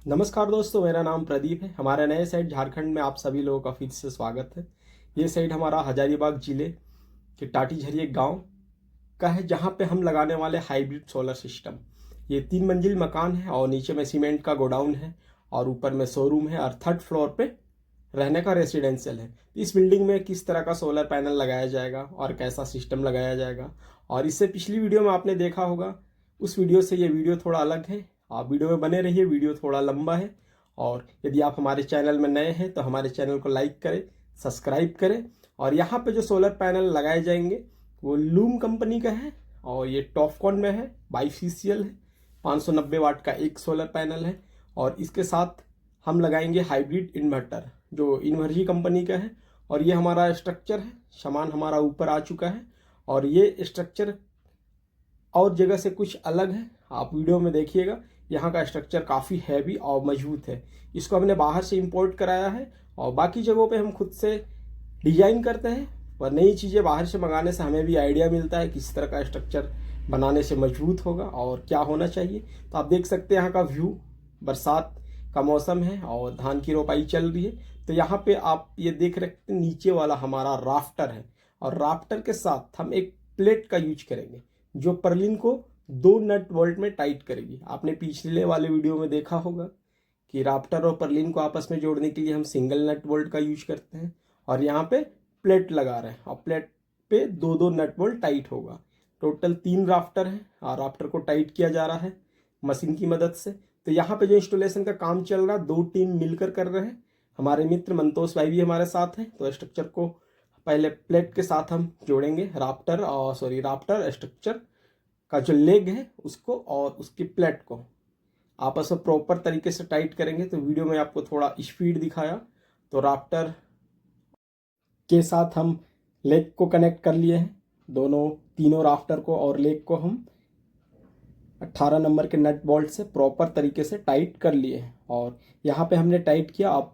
नमस्कार दोस्तों, मेरा नाम प्रदीप है। हमारे नए साइट झारखंड में आप सभी लोगों का फिर से स्वागत है। ये साइट हमारा हजारीबाग जिले के टाटी झरिए गांव का है, जहां पे हम लगाने वाले हाइब्रिड सोलर सिस्टम। ये 3 मंजिल मकान है और नीचे में सीमेंट का गोडाउन है और ऊपर में शोरूम है और 3rd फ्लोर पे रहने का रेसिडेंशियल है। इस बिल्डिंग में किस तरह का सोलर पैनल लगाया जाएगा और कैसा सिस्टम लगाया जाएगा, और इससे पिछली वीडियो में आपने देखा होगा, उस वीडियो से ये वीडियो थोड़ा अलग है। आप वीडियो में बने रहिए, वीडियो थोड़ा लंबा है। और यदि आप हमारे चैनल में नए हैं तो हमारे चैनल को लाइक करें, सब्सक्राइब करें। और यहाँ पे जो सोलर पैनल लगाए जाएंगे वो लूम कंपनी का है और ये टॉपकॉन में है, बाईफेशियल है। 590 वाट का एक सोलर पैनल है और इसके साथ हम लगाएंगे हाइब्रिड इन्वर्टर जो इन्वर्जी कंपनी का है। और ये हमारा स्ट्रक्चर है, सामान हमारा ऊपर आ चुका है और ये स्ट्रक्चर और जगह से कुछ अलग है। आप वीडियो में देखिएगा, यहाँ का स्ट्रक्चर काफ़ी हैवी और मजबूत है। इसको हमने बाहर से इंपोर्ट कराया है और बाकी जगहों पे हम खुद से डिजाइन करते हैं। और नई चीज़ें बाहर से मंगाने से हमें भी आइडिया मिलता है किस तरह का स्ट्रक्चर बनाने से मजबूत होगा और क्या होना चाहिए। तो आप देख सकते हैं यहाँ का व्यू, बरसात का मौसम है और धान की रोपाई चल रही है। तो यहाँ पे आप ये देख रहे हैं, नीचे वाला हमारा राफ्टर है और राफ्टर के साथ हम एक प्लेट का यूज करेंगे जो पर्लिन को 2 नट बोल्ट में टाइट करेगी। आपने पिछले वाले वीडियो में देखा होगा कि राफ्टर और पर्लिन को आपस में जोड़ने के लिए हम सिंगल नट बोल्ट का यूज करते हैं और यहाँ पे प्लेट लगा रहे हैं और प्लेट पे 2 नट बोल्ट टाइट होगा। टोटल 3 राफ्टर है और राफ्टर को टाइट किया जा रहा है मशीन की मदद से। तो यहाँ पे जो इंस्टॉलेशन का काम चल रहा है, 2 टीम मिलकर कर रहे हैं। हमारे मित्र मंतोष भाई भी हमारे साथ हैं। तो स्ट्रक्चर को पहले प्लेट के साथ हम जोड़ेंगे, राफ्टर स्ट्रक्चर का जो लेग है उसको और उसकी प्लेट को आपस में प्रॉपर तरीके से टाइट करेंगे। तो वीडियो में आपको थोड़ा स्पीड दिखाया। तो राफ्टर के साथ हम लेग को कनेक्ट कर लिए हैं, तीनों राफ्टर को और लेग को हम 18 नंबर के नट बोल्ट से प्रॉपर तरीके से टाइट कर लिए हैं। और यहाँ पे हमने टाइट किया। अब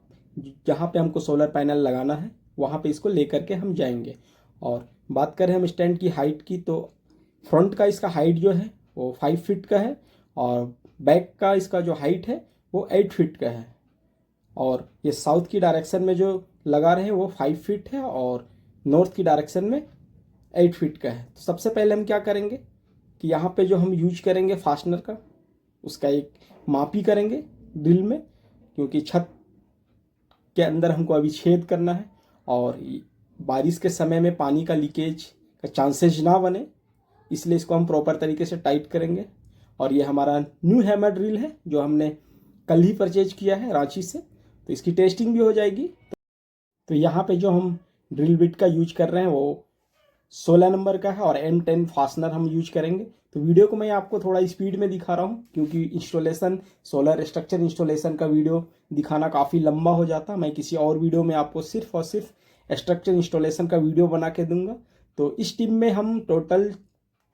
जहाँ पे हमको सोलर पैनल लगाना है वहाँ पे इसको लेकर के हम जाएंगे। और बात करें हम स्टैंड की हाइट की, तो फ्रंट का इसका हाइट जो है वो 5 फीट का है और बैक का इसका जो हाइट है वो 8 फीट का है। और ये साउथ की डायरेक्शन में जो लगा रहे हैं वो 5 फीट है और नॉर्थ की डायरेक्शन में 8 फीट का है। तो सबसे पहले हम क्या करेंगे कि यहाँ पे जो हम यूज करेंगे फास्टनर का, उसका एक मापी करेंगे ड्रिल में, क्योंकि छत के अंदर हमको अभी छेद करना है और बारिश के समय में पानी का लीकेज का चांसेस ना बने, इसलिए इसको हम प्रॉपर तरीके से टाइट करेंगे। और ये हमारा न्यू हैमर ड्रिल है जो हमने कल ही परचेज किया है रांची से, तो इसकी टेस्टिंग भी हो जाएगी। तो यहाँ पे जो हम ड्रिल बिट का यूज कर रहे हैं वो 16 नंबर का है और M10 फास्टनर हम यूज करेंगे। तो वीडियो को मैं आपको थोड़ा स्पीड में दिखा रहा हूँ क्योंकि सोलर स्ट्रक्चर इंस्टॉलेशन का वीडियो दिखाना काफ़ी लंबा हो जाता। मैं किसी और वीडियो में आपको सिर्फ और सिर्फ स्ट्रक्चर इंस्टॉलेशन का वीडियो बना के दूंगा। तो इस टीम में हम टोटल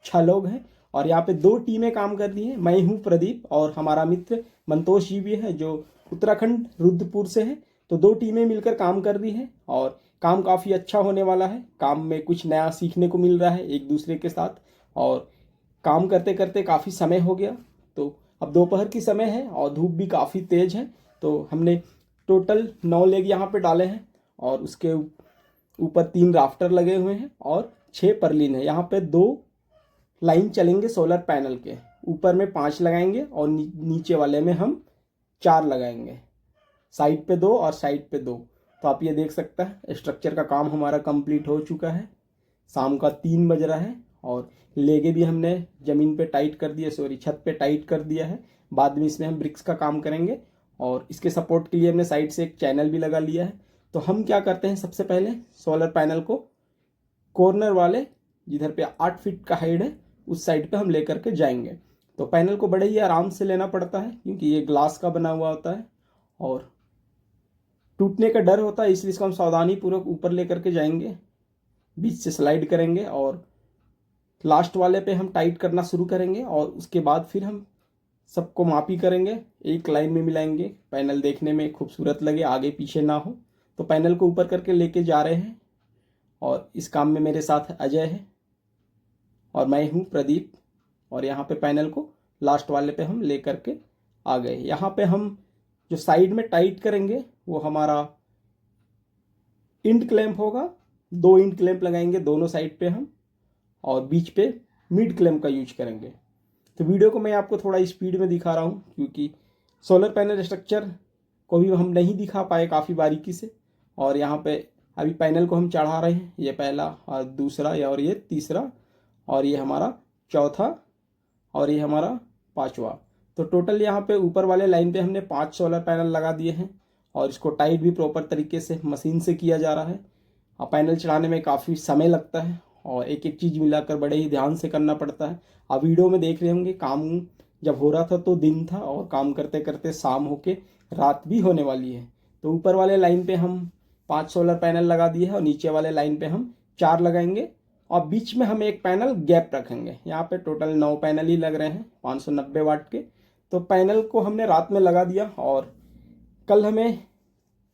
6 लोग हैं और यहाँ पे 2 टीमें काम कर रही हैं। मैं हूँ प्रदीप और हमारा मित्र मंतोष जी भी है जो उत्तराखंड रुद्रपुर से है। तो 2 टीमें मिलकर काम कर रही हैं और काम काफ़ी अच्छा होने वाला है। काम में कुछ नया सीखने को मिल रहा है एक दूसरे के साथ और काम करते करते काफ़ी समय हो गया। तो अब दोपहर की समय है और धूप भी काफ़ी तेज़ है। तो हमने टोटल 9 लेग यहाँ पे डाले हैं और उसके ऊपर 3 राफ्टर लगे हुए हैं और 6 पर्लिन है। यहाँ पे 2 लाइन चलेंगे सोलर पैनल के, ऊपर में 5 लगाएंगे और नीचे वाले में हम 4 लगाएंगे, साइड पे 2 और साइड पे 2। तो आप ये देख सकते हैं स्ट्रक्चर का काम हमारा कंप्लीट हो चुका है। शाम का 3 बज रहा है और लेगे भी हमने ज़मीन पे टाइट कर दिया, छत पे टाइट कर दिया है। बाद में इसमें हम ब्रिक्स का काम करेंगे और इसके सपोर्ट के लिए हमने साइड से एक चैनल भी लगा लिया है। तो हम क्या करते हैं, सबसे पहले सोलर पैनल को कॉर्नर वाले जिधर पे 8 फीट का हाइट है उस साइड पे हम लेकर के जाएंगे। तो पैनल को बड़े ही आराम से लेना पड़ता है क्योंकि ये ग्लास का बना हुआ होता है और टूटने का डर होता है, इसलिए इसको हम सावधानी पूर्वक ऊपर लेकर के जाएंगे, बीच से स्लाइड करेंगे और लास्ट वाले पे हम टाइट करना शुरू करेंगे और उसके बाद फिर हम सबको मापी करेंगे, एक लाइन में मिलाएंगे, पैनल देखने में खूबसूरत लगे, आगे पीछे ना हो। तो पैनल को ऊपर करके लेके जा रहे हैं और इस काम में मेरे साथ अजय है और मैं हूँ प्रदीप। और यहाँ पे पैनल को लास्ट वाले पे हम ले करके आ गए। यहाँ पे हम जो साइड में टाइट करेंगे वो हमारा इंड क्लैंप होगा। 2 इंड क्लैंप लगाएंगे दोनों साइड पे हम, और बीच पे मिड क्लैंप का यूज करेंगे। तो वीडियो को मैं आपको थोड़ा स्पीड में दिखा रहा हूँ क्योंकि सोलर पैनल स्ट्रक्चर को भी हम नहीं दिखा पाए काफ़ी बारीकी से। और यहाँ पे अभी पैनल को हम चढ़ा रहे हैं, ये पहला और दूसरा और ये तीसरा और ये हमारा चौथा और ये हमारा 5वां। तो टोटल यहाँ पे ऊपर वाले लाइन पे हमने 5 सोलर पैनल लगा दिए हैं और इसको टाइट भी प्रॉपर तरीके से मशीन से किया जा रहा है। अब पैनल चढ़ाने में काफ़ी समय लगता है और एक एक चीज़ मिलाकर बड़े ही ध्यान से करना पड़ता है। आप वीडियो में देख रहे होंगे काम जब हो रहा था तो दिन था और काम करते करते शाम होके रात भी होने वाली है। तो ऊपर वाले लाइन पे हम 5 सोलर पैनल लगा दिए हैं और नीचे वाले लाइन पे हम 4 लगाएंगे और बीच में हम एक पैनल गैप रखेंगे। यहाँ पे टोटल 9 पैनल ही लग रहे हैं 590 वाट के। तो पैनल को हमने रात में लगा दिया और कल हमें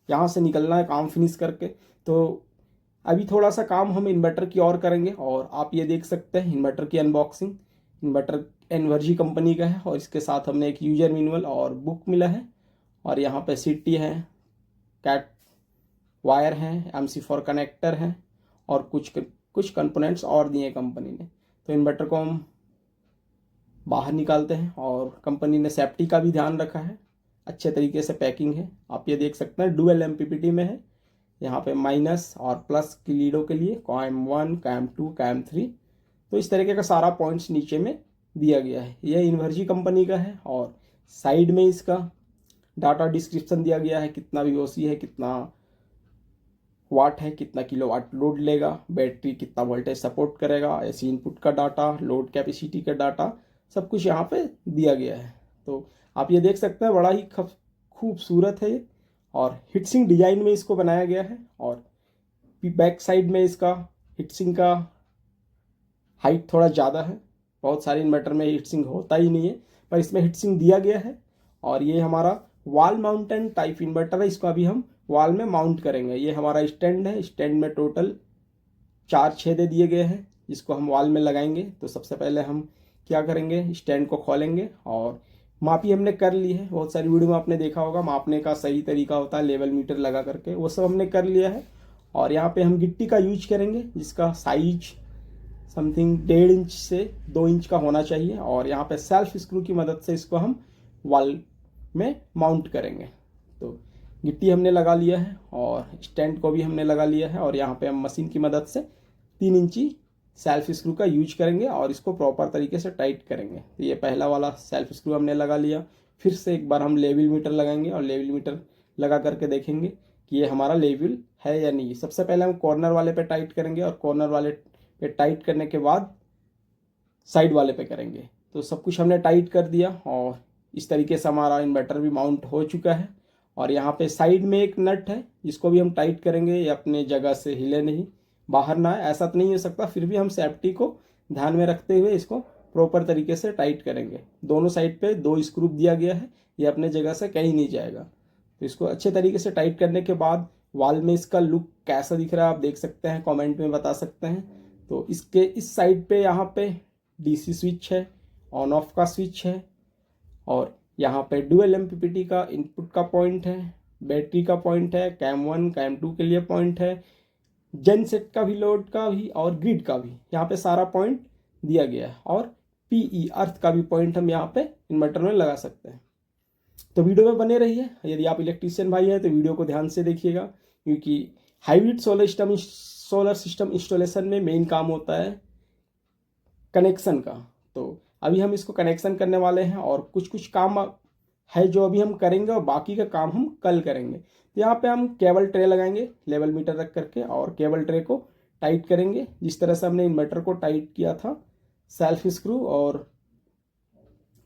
यहाँ से निकलना है काम फिनिश करके। तो अभी थोड़ा सा काम हम इन्वर्टर की और करेंगे और आप ये देख सकते हैं इन्वर्टर की अनबॉक्सिंग। इन्वर्टर एनर्जी कंपनी का है और इसके साथ हमने एक यूजर मैनुअल और बुक मिला है और यहाँ पे सीटी है, कैट वायर हैं, MC4 कनेक्टर हैं और कुछ कंपोनेंट्स और दिए कंपनी ने। तो इन्वर्टर को हम बाहर निकालते हैं और कंपनी ने सेफ्टी का भी ध्यान रखा है, अच्छे तरीके से पैकिंग है। आप ये देख सकते हैं डुअल MPPT में है। यहाँ पे माइनस और प्लस की लीडों के लिए CAM 1, CAM 2, CAM 3, तो इस तरीके का सारा पॉइंट्स नीचे में दिया गया है। यह इन्वर्जी कंपनी का है और साइड में इसका डाटा डिस्क्रिप्शन दिया गया है, कितना VOC है, कितना वाट है, कितना किलोवाट लोड लेगा, बैटरी कितना वोल्टेज सपोर्ट करेगा, ऐसी इनपुट का डाटा, लोड कैपेसिटी का डाटा, सब कुछ यहाँ पे दिया गया है। तो आप ये देख सकते हैं बड़ा ही खूबसूरत है ये और हिटसिंग डिजाइन में इसको बनाया गया है। और बैक साइड में इसका हिटसिंग का हाइट थोड़ा ज़्यादा है, बहुत सारे इन्वर्टर में हिटसिंग होता ही नहीं है पर इसमें हिटसिंग दिया गया है। और ये हमारा वॉल माउंटेन टाइप इन्वर्टर है, इसको अभी हम वॉल में माउंट करेंगे। ये हमारा स्टैंड है, स्टैंड में टोटल 4 छेदे दिए गए हैं जिसको हम वॉल में लगाएंगे। तो सबसे पहले हम क्या करेंगे, स्टैंड को खोलेंगे और मापी हमने कर ली है। बहुत सारी वीडियो में आपने देखा होगा मापने का सही तरीका होता है लेवल मीटर लगा करके, वो सब हमने कर लिया है। और यहाँ पे हम गिट्टी का यूज करेंगे जिसका साइज समथिंग 1.5 इंच से 2 इंच का होना चाहिए और यहाँ पे सेल्फ स्क्रू की मदद से इसको हम वॉल में माउंट करेंगे। तो गिट्टी हमने लगा लिया है और स्टैंड को भी हमने लगा लिया है और यहाँ पे हम मशीन की मदद से 3 इंची सेल्फ स्क्रू का यूज करेंगे और इसको प्रॉपर तरीके से टाइट करेंगे। तो ये पहला वाला सेल्फ स्क्रू हमने लगा लिया। फिर से एक बार हम लेवल मीटर लगाएंगे और लेवल मीटर लगा करके देखेंगे कि ये हमारा लेवल है या नहीं। सबसे पहले हम कॉर्नर वाले पे टाइट करेंगे और कॉर्नर वाले पे टाइट करने के बाद साइड वाले पे करेंगे। तो सब कुछ हमने टाइट कर दिया और इस तरीके से हमारा इन्वर्टर भी माउंट हो चुका है। और यहाँ पे साइड में एक नट है जिसको भी हम टाइट करेंगे, ये अपने जगह से हिले नहीं, बाहर ना है, ऐसा तो नहीं हो सकता, फिर भी हम सेफ्टी को ध्यान में रखते हुए इसको प्रॉपर तरीके से टाइट करेंगे। दोनों साइड पे 2 स्क्रू दिया गया है, ये अपने जगह से कहीं नहीं जाएगा। तो इसको अच्छे तरीके से टाइट करने के बाद वॉल में इसका लुक कैसा दिख रहा है आप देख सकते हैं, कमेंट में बता सकते हैं। तो इसके इस साइड पे यहाँ पे DC स्विच है, ऑन ऑफ का स्विच है और यहाँ पे डुअल MPPT का इनपुट का पॉइंट है, बैटरी का पॉइंट है, CAM 1 CAM 2 के लिए पॉइंट है, जेन सेट का भी, लोड का भी और ग्रिड का भी यहाँ पे सारा पॉइंट दिया गया है। और PE अर्थ का भी पॉइंट हम यहाँ पे इन्वर्टर में लगा सकते हैं। तो वीडियो में बने रहिए। यदि आप इलेक्ट्रीशियन भाई हैं तो वीडियो को ध्यान से देखिएगा क्योंकि हाइब्रिड सोलर सिस्टम इंस्टॉलेशन में मेन काम होता है कनेक्शन का। तो अभी हम इसको कनेक्शन करने वाले हैं और कुछ काम है जो अभी हम करेंगे और बाकी का काम हम कल करेंगे। तो यहाँ पे हम केबल ट्रे लगाएंगे लेवल मीटर रख करके और केबल ट्रे को टाइट करेंगे जिस तरह से हमने इन्वर्टर को टाइट किया था सेल्फ स्क्रू और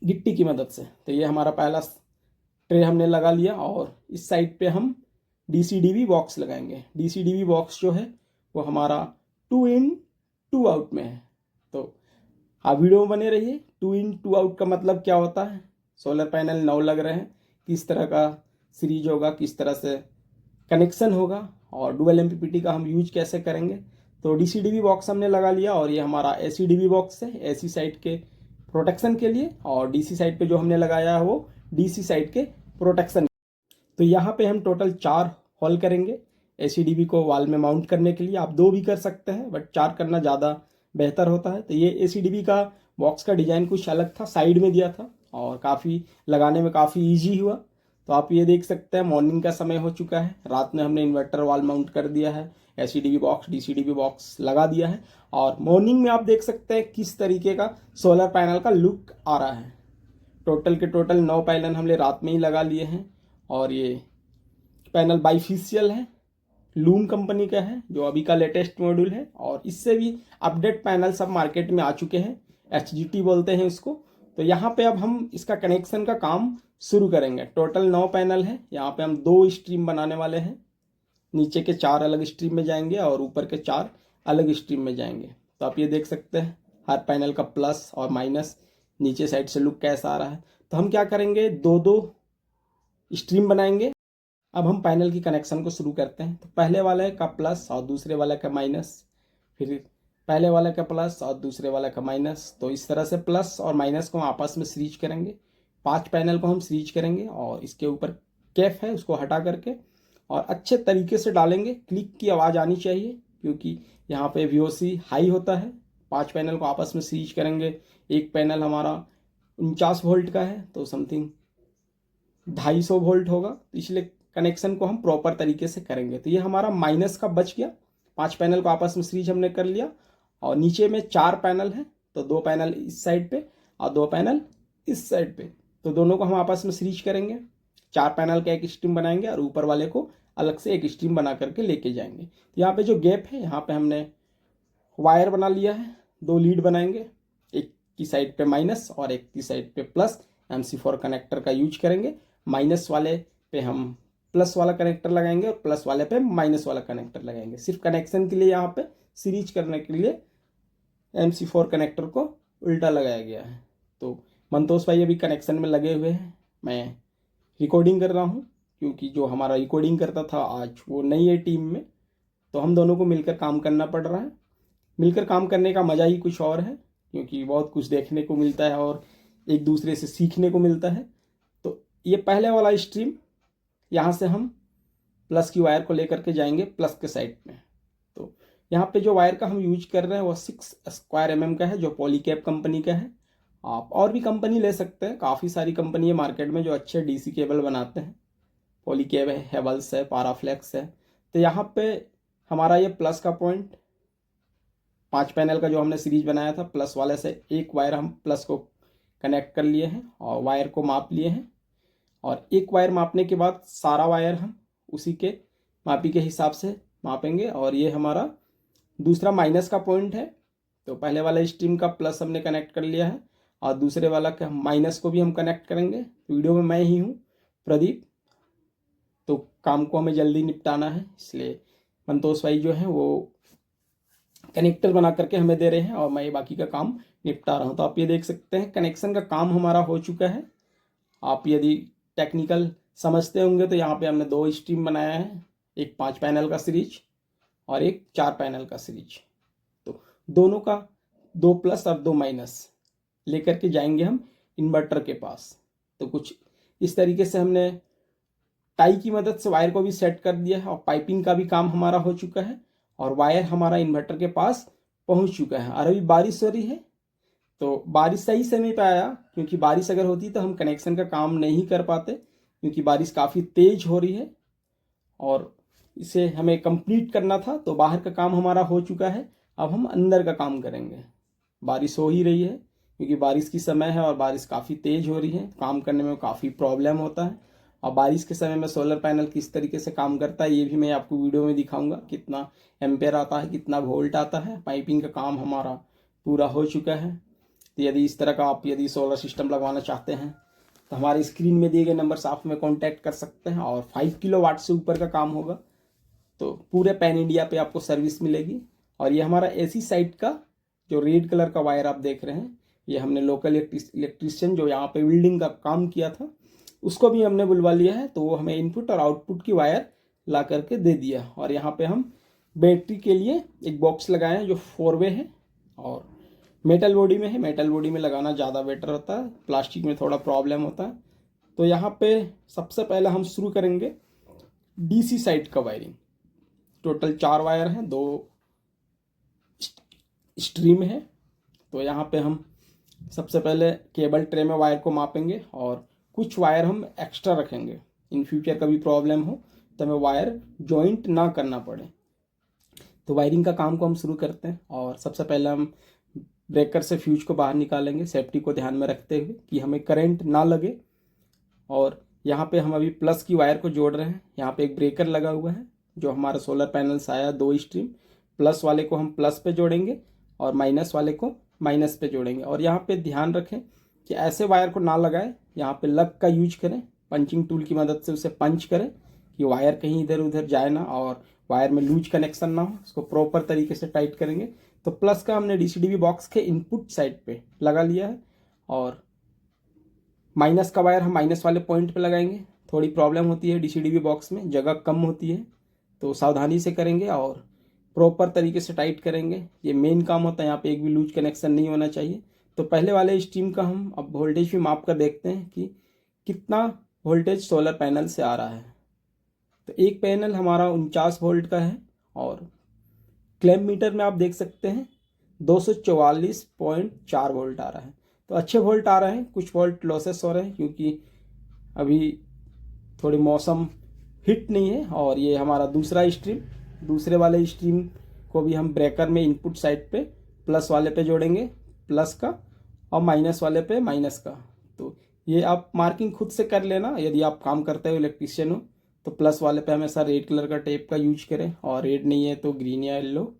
गिट्टी की मदद से। तो ये हमारा पहला ट्रे हमने लगा लिया और इस साइड पे हम DC-DB बॉक्स लगाएंगे। DC-DB बॉक्स जो है वो हमारा 2 in 2 आउट में है। तो आप वीडियो में बने रहिए। 2 in 2 आउट का मतलब क्या होता है, सोलर पैनल 9 लग रहे हैं, किस तरह का सीरीज होगा, किस तरह से कनेक्शन होगा और डुअल MPPT का हम यूज कैसे करेंगे। तो DC-DB बॉक्स हमने लगा लिया और ये हमारा AC-DB बॉक्स है, AC साइड के प्रोटेक्शन के लिए और DC साइड पे जो हमने लगाया है वो DC साइड के प्रोटेक्शन। तो यहाँ पे हम टोटल 4 होल करेंगे ACDB को वॉल में माउंट करने के लिए। आप 2 भी कर सकते हैं, बट 4 करना ज़्यादा बेहतर होता है। तो ये ACDB का बॉक्स का डिज़ाइन कुछ अलग था, साइड में दिया था और काफ़ी लगाने में काफ़ी ईजी हुआ। तो आप ये देख सकते हैं मॉर्निंग का समय हो चुका है, रात में हमने इन्वर्टर वॉल माउंट कर दिया है, ACDB बॉक्स DCDB बॉक्स लगा दिया है और मॉर्निंग में आप देख सकते हैं किस तरीके का सोलर पैनल का लुक आ रहा है। टोटल के टोटल 9 पैनल हमने रात में ही लगा लिए हैं और ये पैनल बाइफेशियल है, लूम कंपनी का है जो अभी का लेटेस्ट मॉड्यूल है और इससे भी अपडेट पैनल सब मार्केट में आ चुके हैं, HGT बोलते हैं इसको। तो यहाँ पे अब हम इसका कनेक्शन का काम शुरू करेंगे। टोटल 9 पैनल है, यहाँ पे हम 2 स्ट्रीम बनाने वाले हैं, नीचे के 4 अलग स्ट्रीम में जाएंगे और ऊपर के 4 अलग स्ट्रीम में जाएंगे। तो आप ये देख सकते हैं हर पैनल का प्लस और माइनस नीचे साइड से लुक कैसा आ रहा है। तो हम क्या करेंगे, 2-2 स्ट्रीम बनाएंगे। अब हम पैनल की कनेक्शन को शुरू करते हैं। तो पहले वाले का प्लस और दूसरे वाले का माइनस, फिर पहले वाले का प्लस और दूसरे वाले का माइनस। तो इस तरह से प्लस और माइनस को हम आपस में सीरीज करेंगे। 5 पैनल को हम सीरीज करेंगे और इसके ऊपर कैप है उसको हटा करके और अच्छे तरीके से डालेंगे। क्लिक की आवाज़ आनी चाहिए क्योंकि यहाँ पे VOC हाई होता है। 5 पैनल को आपस में सीरीज करेंगे। एक पैनल हमारा 49 वोल्ट का है तो समथिंग 250 वोल्ट होगा, इसलिए कनेक्शन को हम प्रॉपर तरीके से करेंगे। तो ये हमारा माइनस का बच गया। 5 पैनल को आपस में सीरीज हमने कर लिया और नीचे में 4 पैनल है तो 2 पैनल इस साइड पे और 2 पैनल इस साइड पे। तो दोनों को हम आपस में सीरीज करेंगे। 4 पैनल का एक स्ट्रीम बनाएंगे और ऊपर वाले को अलग से एक स्ट्रीम बना करके लेके जाएंगे। तो यहाँ पे जो गैप है यहाँ पे हमने वायर बना लिया है, 2 लीड बनाएंगे, एक की साइड पे माइनस और एक की साइड पे प्लस। MC4 कनेक्टर का यूज करेंगे। माइनस वाले पे हम प्लस वाला कनेक्टर लगाएंगे और प्लस वाले पे माइनस वाला कनेक्टर लगाएंगे। सिर्फ कनेक्शन के लिए यहाँ पे सीरीज करने के लिए MC4 कनेक्टर को उल्टा लगाया गया है। तो मंतोष भाई अभी कनेक्शन में लगे हुए हैं, मैं रिकॉर्डिंग कर रहा हूँ क्योंकि जो हमारा रिकॉर्डिंग करता था आज वो नहीं है टीम में, तो हम दोनों को मिलकर काम करना पड़ रहा है। मिलकर काम करने का मज़ा ही कुछ और है क्योंकि बहुत कुछ देखने को मिलता है और एक दूसरे से सीखने को मिलता है। तो ये पहले वाला स्ट्रीम, यहाँ से हम प्लस की वायर को लेकर के जाएंगे प्लस के साइड में। तो यहाँ पे जो वायर का हम यूज कर रहे हैं वो 6 स्क्वायर mm का है जो पॉलीकैब कंपनी का है। आप और भी कंपनी ले सकते हैं, काफ़ी सारी कंपनी है मार्केट में जो अच्छे DC केबल बनाते हैं। पॉलीकैब है, हेवल्स है, पाराफ्लेक्स है। तो यहाँ पे हमारा ये प्लस का पॉइंट 5 पैनल का जो हमने सीरीज बनाया था, प्लस वाले से एक वायर हम प्लस को कनेक्ट कर लिए हैं और वायर को माप लिए हैं और एक वायर मापने के बाद सारा वायर हम उसी के मापी के हिसाब से मापेंगे। और ये हमारा दूसरा माइनस का पॉइंट है। तो पहले वाला स्ट्रीम का प्लस हमने कनेक्ट कर लिया है और दूसरे वाला का माइनस को भी हम कनेक्ट करेंगे। वीडियो में मैं ही हूँ प्रदीप, तो काम को हमें जल्दी निपटाना है, इसलिए मंतोष भाई जो है वो कनेक्टर बना करके हमें दे रहे हैं और मैं बाकी का काम निपटा रहा हूँ। तो आप ये देख सकते हैं कनेक्शन का काम हमारा हो चुका है। आप यदि टेक्निकल समझते होंगे तो यहाँ पे हमने 2 स्ट्रीम बनाया है, एक 5 पैनल का सीरीज और एक 4 पैनल का सीरीज। तो दोनों का 2 प्लस और 2 माइनस लेकर के जाएंगे हम इन्वर्टर के पास। तो कुछ इस तरीके से हमने टाई की मदद से वायर को भी सेट कर दिया है और पाइपिंग का भी काम हमारा हो चुका है और वायर हमारा इन्वर्टर के पास पहुंच चुका है। और अभी बारिश हो रही है तो बारिश सही समय पे आया, क्योंकि बारिश अगर होती तो हम कनेक्शन का काम नहीं कर पाते, क्योंकि बारिश काफ़ी तेज हो रही है और इसे हमें कंप्लीट करना था। तो बाहर का काम हमारा हो चुका है, अब हम अंदर का काम करेंगे। बारिश हो ही रही है क्योंकि बारिश की समय है और बारिश काफ़ी तेज हो रही है, काम करने में काफ़ी प्रॉब्लम होता है। और बारिश के समय में सोलर पैनल किस तरीके से काम करता है ये भी मैं आपको वीडियो में दिखाऊंगा, कितना एम्पेयर आता है, कितना वोल्ट आता है। पाइपिंग का काम हमारा पूरा हो चुका है। तो यदि इस तरह का आप यदि सोलर सिस्टम लगवाना चाहते हैं तो हमारे स्क्रीन में दिए गए नंबर से आप हमें कॉन्टैक्ट कर सकते हैं। और 5 किलोवाट से ऊपर का काम होगा तो पूरे पैन इंडिया पे आपको सर्विस मिलेगी। और ये हमारा AC साइड का जो रेड कलर का वायर आप देख रहे हैं, ये हमने लोकल इलेक्ट्रीशियन जो यहाँ पे वेल्डिंग का काम किया था उसको भी हमने बुलवा लिया है, तो वो हमें इनपुट और आउटपुट की वायर ला करके दे दिया। और यहाँ पे हम बैटरी के लिए एक बॉक्स लगाए हैं जो 4 वे है और मेटल बॉडी में है। मेटल बॉडी में लगाना ज़्यादा बेटर होता है, प्लास्टिक में थोड़ा प्रॉब्लम होता है। तो यहाँ पे सबसे पहले हम शुरू करेंगे डीसी साइड का वायरिंग। टोटल 4 वायर हैं, 2 स्ट्रीम है। तो यहाँ पे हम सबसे पहले केबल ट्रे में वायर को मापेंगे और कुछ वायर हम एक्स्ट्रा रखेंगे, इन फ्यूचर कभी प्रॉब्लम हो तो हमें वायर जॉइंट ना करना पड़े। तो वायरिंग का काम को हम शुरू करते हैं और सबसे पहले हम ब्रेकर से फ्यूज को बाहर निकालेंगे, सेफ्टी को ध्यान में रखते हुए कि हमें करंट ना लगे। और यहाँ पे हम अभी प्लस की वायर को जोड़ रहे हैं। यहाँ पे एक ब्रेकर लगा हुआ है जो हमारा सोलर पैनल से आया, 2 स्ट्रीम। प्लस वाले को हम प्लस पे जोड़ेंगे और माइनस वाले को माइनस पे जोड़ेंगे। और यहाँ पे ध्यान रखें कि ऐसे वायर को ना लगाएं, यहाँ पे लग का यूज करें, पंचिंग टूल की मदद से उसे पंच करें कि वायर कहीं इधर उधर जाए ना और वायर में लूज कनेक्शन ना हो। उसको प्रॉपर तरीके से टाइट करेंगे। तो प्लस का हमने डीसीडीवी बॉक्स के इनपुट साइड पे लगा लिया है और माइनस का वायर हम माइनस वाले पॉइंट पे लगाएंगे। थोड़ी प्रॉब्लम होती है डीसीडीवी बॉक्स में, जगह कम होती है, तो सावधानी से करेंगे और प्रॉपर तरीके से टाइट करेंगे। ये मेन काम होता है, यहाँ पे एक भी लूज कनेक्शन नहीं होना चाहिए। तो पहले वाले स्ट्रीम का हम अब वोल्टेज भी माप कर देखते हैं कि कितना वोल्टेज सोलर पैनल से आ रहा है। तो एक पैनल हमारा 49 वोल्ट का है और क्लैम्प मीटर में आप देख सकते हैं 244.4 वोल्ट आ रहा है। तो अच्छे वोल्ट आ रहे हैं, कुछ वोल्ट लॉसेस हो रहे हैं क्योंकि अभी थोड़ी मौसम हिट नहीं है। और ये हमारा दूसरा स्ट्रीम, दूसरे वाले स्ट्रीम को भी हम ब्रेकर में इनपुट साइड पे प्लस वाले पे जोड़ेंगे, प्लस का, और माइनस वाले पे माइनस का। तो ये आप मार्किंग खुद से कर लेना यदि आप काम करते हो, इलेक्ट्रीशियन हो। तो प्लस वाले पे हमेशा रेड कलर का टेप का यूज करें और रेड नहीं है तो ग्रीन या येलो।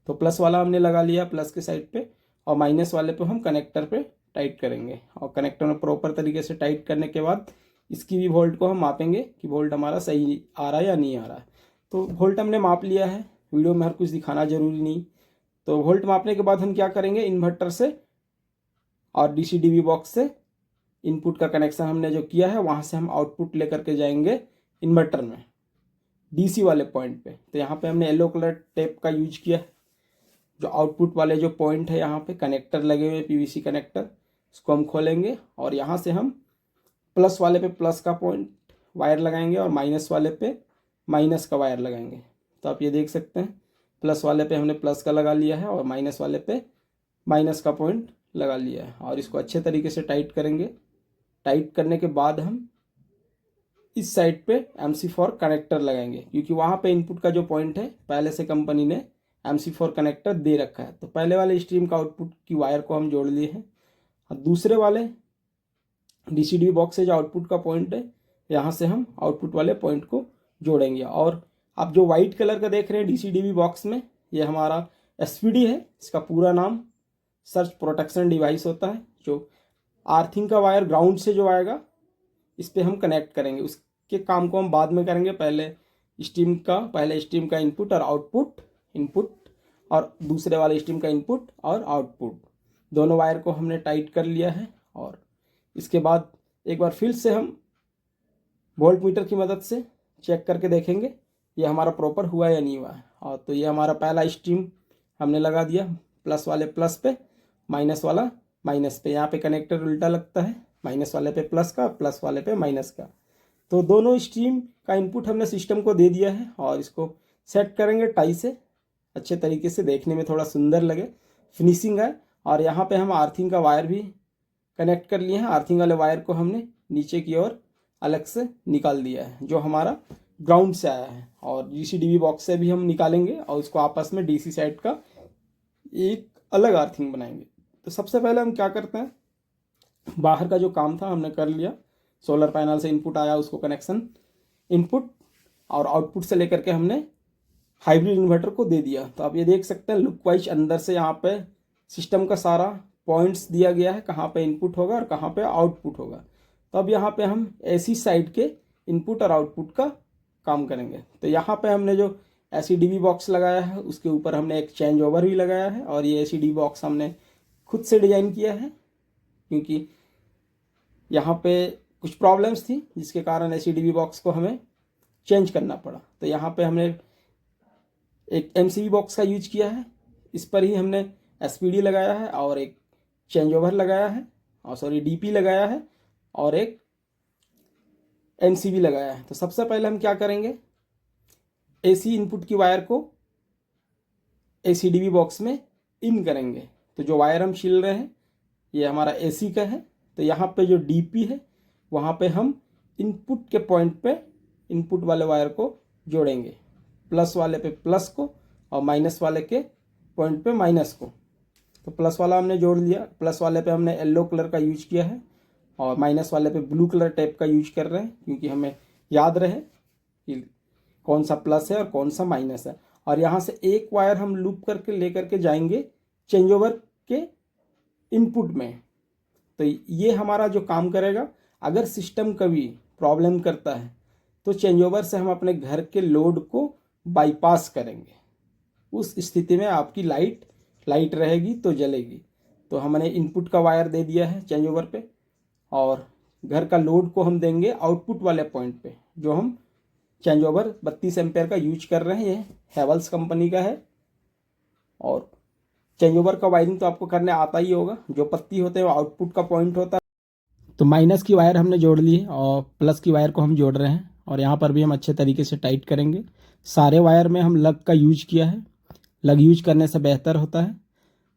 तो प्लस वाला हमने लगा लिया प्लस के साइड पे और माइनस वाले पे हम कनेक्टर पे टाइट करेंगे। और कनेक्टर में प्रॉपर तरीके से टाइट करने के बाद इसकी भी वोल्ट को हम मापेंगे कि वोल्ट हमारा सही आ रहा है या नहीं आ रहा है। तो वोल्ट हमने माप लिया है, वीडियो में हर कुछ दिखाना जरूरी नहीं। तो वोल्ट मापने के बाद हम क्या करेंगे, इन्वर्टर से और डीसीडीवी बॉक्स से इनपुट का कनेक्शन हमने जो किया है वहाँ से हम आउटपुट लेकर के जाएंगे इन्वर्टर में डीसी वाले पॉइंट पे। तो यहाँ पे हमने येलो कलर टेप का यूज किया है। जो आउटपुट वाले जो पॉइंट है यहाँ पे कनेक्टर लगे हुए पीवीसी कनेक्टर, उसको हम खोलेंगे और यहाँ से हम प्लस वाले पे प्लस का पॉइंट वायर लगाएंगे और माइनस वाले पे माइनस का वायर लगाएंगे। तो आप ये देख सकते हैं प्लस वाले पे हमने प्लस का लगा लिया है और माइनस वाले पे माइनस का पॉइंट लगा लिया है। और इसको अच्छे तरीके से टाइट करेंगे। टाइट करने के बाद हम इस साइड पे MC4 कनेक्टर लगाएंगे क्योंकि वहाँ पे इनपुट का जो पॉइंट है पहले से कंपनी ने MC4 कनेक्टर दे रखा है। तो पहले वाले स्ट्रीम का आउटपुट की वायर को हम जोड़ लिए हैं और दूसरे वाले डीसीडीवी बॉक्स से जो आउटपुट का पॉइंट है यहाँ से हम आउटपुट वाले पॉइंट को जोड़ेंगे। और आप जो वाइट कलर का देख रहे हैं डीसीडीवी बॉक्स में, ये हमारा SPD है। इसका पूरा नाम सर्च प्रोटेक्शन डिवाइस होता है। जो आर्थिंग का वायर ग्राउंड से जो आएगा इस पर हम कनेक्ट करेंगे, उसके काम को हम बाद में करेंगे। पहले स्ट्रीम का इनपुट और आउटपुट, इनपुट और दूसरे वाले स्ट्रीम का इनपुट और आउटपुट, दोनों वायर को हमने टाइट कर लिया है। और इसके बाद एक बार फिर से हम वोल्ट मीटर की मदद से चेक करके देखेंगे ये हमारा प्रॉपर हुआ या नहीं हुआ है। और तो ये हमारा पहला स्ट्रीम हमने लगा दिया प्लस वाले प्लस पे, माइनस वाला माइनस पे। यहाँ पे कनेक्टर उल्टा लगता है, माइनस वाले पे प्लस का, प्लस वाले पे माइनस का। तो दोनों स्ट्रीम का इनपुट हमने सिस्टम को दे दिया है और इसको सेट करेंगे टाई से, अच्छे तरीके से, देखने में थोड़ा सुंदर लगे, फिनिशिंग है। और यहाँ पे हम आर्थिंग का वायर भी कनेक्ट कर लिए हैं। आर्थिंग वाले वायर को हमने नीचे की ओर अलग से निकाल दिया है जो हमारा ग्राउंड से आया है। और डीसीडीवी बॉक्स से भी हम निकालेंगे और उसको आपस में डीसी साइड का एक अलग आर्थिंग बनाएंगे। तो सबसे पहले हम क्या करते हैं, बाहर का जो काम था हमने कर लिया। सोलर पैनल से इनपुट आया, उसको कनेक्शन इनपुट और आउटपुट से लेकर के हमने हाइब्रिड इन्वर्टर को दे दिया। तो आप ये देख सकते हैं लुक वाइज अंदर से यहाँ पे सिस्टम का सारा पॉइंट्स दिया गया है, कहाँ पे इनपुट होगा और कहाँ पे आउटपुट होगा। तो अब यहाँ पे हम ऐसी साइड के इनपुट और आउटपुट का काम करेंगे। तो यहाँ पे हमने जो एसीडीवी बॉक्स लगाया है उसके ऊपर हमने एक चेंज ओवर भी लगाया है। और ये एसीडीवी बॉक्स हमने खुद से डिजाइन किया है क्योंकि यहाँ पे कुछ प्रॉब्लम्स थी जिसके कारण एसीडीवी बॉक्स को हमें चेंज करना पड़ा। तो यहाँ पे हमने एक MCB बॉक्स का यूज किया है, इस पर ही हमने SPD लगाया है और एक चेंज ओवर लगाया है, और DP लगाया है और एक एनसीबी लगाया है। तो सबसे पहले हम क्या करेंगे, एसी इनपुट की वायर को एसीडीवी बॉक्स में इन करेंगे। तो जो वायर हम छील रहे हैं ये हमारा एसी का है। तो यहाँ पे जो डीपी है वहाँ पे हम इनपुट के पॉइंट पे इनपुट वाले वायर को जोड़ेंगे, प्लस वाले पे प्लस को और माइनस वाले के पॉइंट पे माइनस को। तो प्लस वाला हमने जोड़ लिया, प्लस वाले पे हमने येलो कलर का यूज किया है और माइनस वाले पे ब्लू कलर टेप का यूज कर रहे हैं, क्योंकि हमें याद रहे कि कौन सा प्लस है और कौन सा माइनस है। और यहाँ से एक वायर हम लूप करके लेकर के जाएंगे चेंज ओवर के इनपुट में। तो ये हमारा जो काम करेगा, अगर सिस्टम कभी प्रॉब्लम करता है तो चेंज ओवर से हम अपने घर के लोड को बाईपास करेंगे। उस स्थिति में आपकी लाइट रहेगी तो जलेगी। तो हमने इनपुट का वायर दे दिया है चेंज ओवर पे और घर का लोड को हम देंगे आउटपुट वाले पॉइंट पे, जो हम चेंज ओवर 32 एम्पेयर का यूज कर रहे हैं। ये हैवेल्स कंपनी का है। और चेंज ओवर का वायरिंग तो आपको करने आता ही होगा। जो पत्ती होते हैं वो आउटपुट का पॉइंट होता है। तो माइनस की वायर हमने जोड़ ली है और प्लस की वायर को हम जोड़ रहे हैं और यहाँ पर भी हम अच्छे तरीके से टाइट करेंगे। सारे वायर में हम लग का यूज किया है, लग यूज करने से बेहतर होता है।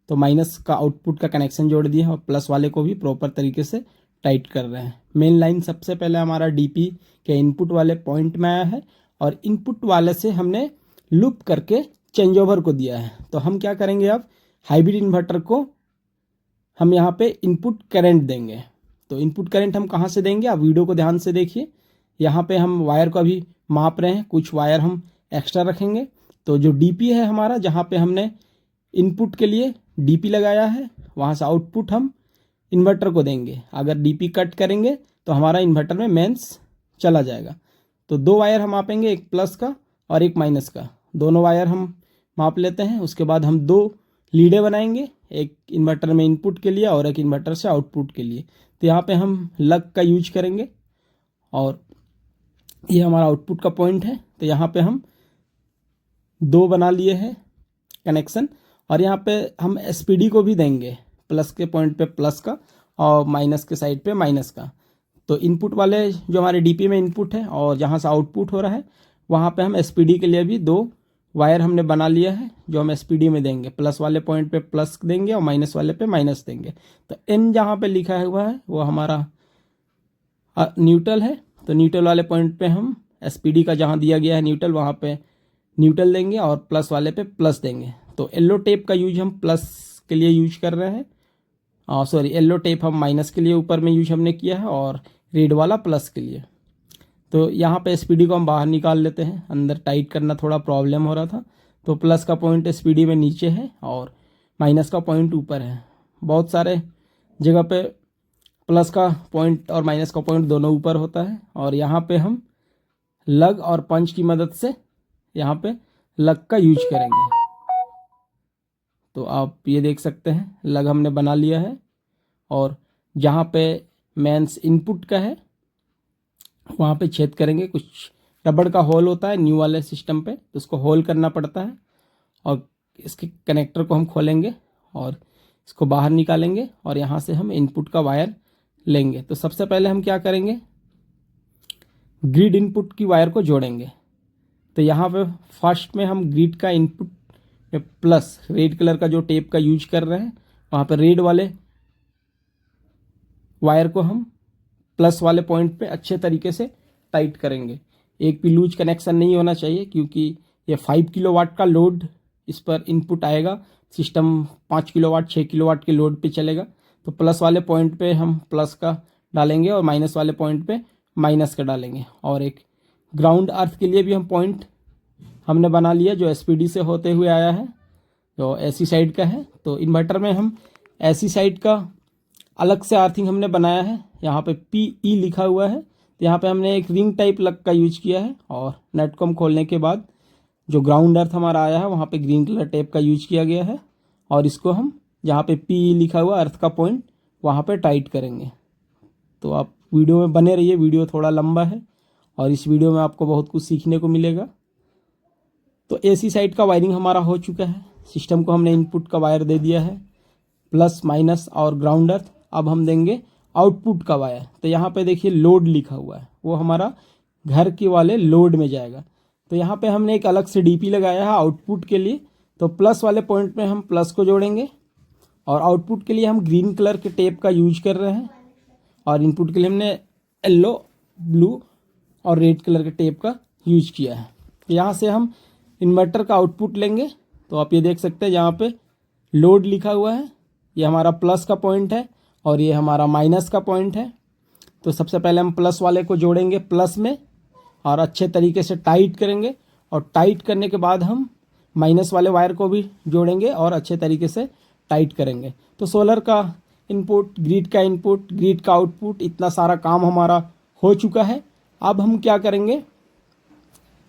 तो माइनस का आउटपुट का कनेक्शन जोड़ दिया और प्लस वाले को भी प्रॉपर तरीके से टाइट कर रहे हैं। मेन लाइन सबसे पहले हमारा डीपी के इनपुट वाले पॉइंट में आया है और इनपुट वाले से हमने लूप करके चेंज ओवर को दिया है। तो हम क्या करेंगे, अब हाइब्रिड इन्वर्टर को हम यहाँ पे इनपुट करंट देंगे। तो इनपुट करंट हम कहाँ से देंगे, आप वीडियो को ध्यान से देखिए। यहाँ पे हम वायर को अभी माप रहे हैं, कुछ वायर हम एक्स्ट्रा रखेंगे। तो जो डीपी है हमारा, जहाँ पे हमने इनपुट के लिए डीपी लगाया है, वहाँ से आउटपुट हम इन्वर्टर को देंगे। अगर डीपी कट करेंगे तो हमारा इन्वर्टर में मेंस चला जाएगा। तो दो वायर हम मापेंगे, एक प्लस का और एक माइनस का। दोनों वायर हम माप लेते हैं। उसके बाद हम दो लीडें बनाएंगे, एक इन्वर्टर में इनपुट के लिए और एक इन्वर्टर से आउटपुट के लिए। तो यहाँ पे हम लग का यूज करेंगे और ये हमारा आउटपुट का पॉइंट है। तो यहाँ पे हम दो बना लिए हैं कनेक्शन और यहाँ पे हम एसपीडी को भी देंगे, प्लस के पॉइंट पे प्लस का और माइनस के साइड पे माइनस का। तो इनपुट वाले जो हमारे डीपी में इनपुट है और जहाँ से आउटपुट हो रहा है वहाँ पे हम एसपीडी के लिए भी दो वायर हमने बना लिया है, जो हम एसपीडी में देंगे। प्लस वाले पॉइंट पे प्लस देंगे और माइनस वाले पे माइनस देंगे। तो एन जहाँ पे लिखा हुआ है वो हमारा न्यूट्रल है। तो न्यूट्रल वाले पॉइंट पे हम एसपीडी का जहाँ दिया गया है न्यूट्रल, वहाँ पे न्यूट्रल देंगे और प्लस वाले पे प्लस देंगे। तो येलो टेप का यूज हम प्लस के लिए यूज कर रहे हैं, सॉरी येलो टेप हम माइनस के लिए ऊपर में यूज हमने किया है और रेड वाला प्लस के लिए। तो यहाँ पे एसपीडी को हम बाहर निकाल लेते हैं, अंदर टाइट करना थोड़ा प्रॉब्लम हो रहा था। तो प्लस का पॉइंट एसपीडी में नीचे है और माइनस का पॉइंट ऊपर है। बहुत सारे जगह पे प्लस का पॉइंट और माइनस का पॉइंट दोनों ऊपर होता है। और यहाँ पे हम लग और पंच की मदद से यहाँ पे लग का यूज करेंगे। तो आप ये देख सकते हैं लग हमने बना लिया है और जहाँ पे मेंस इनपुट का है वहाँ पे छेद करेंगे। कुछ रबड़ का होल होता है न्यू वाले सिस्टम पे, तो उसको होल करना पड़ता है और इसके कनेक्टर को हम खोलेंगे और इसको बाहर निकालेंगे और यहाँ से हम इनपुट का वायर लेंगे। तो सबसे पहले हम क्या करेंगे, ग्रिड इनपुट की वायर को जोड़ेंगे। तो यहाँ पे फर्स्ट में हम ग्रिड का इनपुट में प्लस रेड कलर का जो टेप का यूज कर रहे हैं, वहाँ पे रेड वाले वायर को हम प्लस वाले पॉइंट पे अच्छे तरीके से टाइट करेंगे। एक भी लूज कनेक्शन नहीं होना चाहिए, क्योंकि ये 5 किलोवाट का लोड इस पर इनपुट आएगा। सिस्टम 5 किलोवाट 6 किलोवाट के लोड पे चलेगा। तो प्लस वाले पॉइंट पे हम प्लस का डालेंगे और माइनस वाले पॉइंट पे माइनस का डालेंगे। और एक ग्राउंड अर्थ के लिए भी हम पॉइंट हमने बना लिया, जो एसपीडी से होते हुए आया है, जो एसी साइड का है। तो इन्वर्टर में हम एसी साइड का अलग से अर्थिंग हमने बनाया है। यहाँ पे PE लिखा हुआ है। तो यहाँ पे हमने एक रिंग टाइप लग का यूज किया है और नेट को हम खोलने के बाद जो ग्राउंड अर्थ हमारा आया है वहाँ पे ग्रीन कलर टेप का यूज किया गया है और इसको हम जहाँ पे PE लिखा हुआ अर्थ का पॉइंट वहाँ पे टाइट करेंगे। तो आप वीडियो में बने रहिए, वीडियो थोड़ा लंबा है और इस वीडियो में आपको बहुत कुछ सीखने को मिलेगा। तो एसी साइड का वायरिंग हमारा हो चुका है। सिस्टम को हमने इनपुट का वायर दे दिया है, प्लस माइनस और ग्राउंड अर्थ। अब हम देंगे आउटपुट का वायर, तो यहाँ पे देखिए लोड लिखा हुआ है, वो हमारा घर के वाले लोड में जाएगा। तो यहाँ पे हमने एक अलग से डीपी लगाया है आउटपुट के लिए। तो प्लस वाले पॉइंट में हम प्लस को जोड़ेंगे और आउटपुट के लिए हम ग्रीन कलर के टेप का यूज कर रहे हैं और इनपुट के लिए हमने येलो, ब्लू और रेड कलर के टेप का यूज किया है। यहाँ से हम इन्वर्टर का आउटपुट लेंगे। तो आप ये देख सकते हैं यहाँ पे लोड लिखा हुआ है, ये हमारा प्लस का पॉइंट है और ये हमारा माइनस का पॉइंट है। तो सबसे पहले हम प्लस वाले को जोड़ेंगे प्लस में और अच्छे तरीके से टाइट करेंगे और टाइट करने के बाद हम माइनस वाले वायर को भी जोड़ेंगे और अच्छे तरीके से टाइट करेंगे। तो सोलर का इनपुट, ग्रिड का इनपुट, ग्रिड का आउटपुट, इतना सारा काम हमारा हो चुका है। अब हम क्या करेंगे,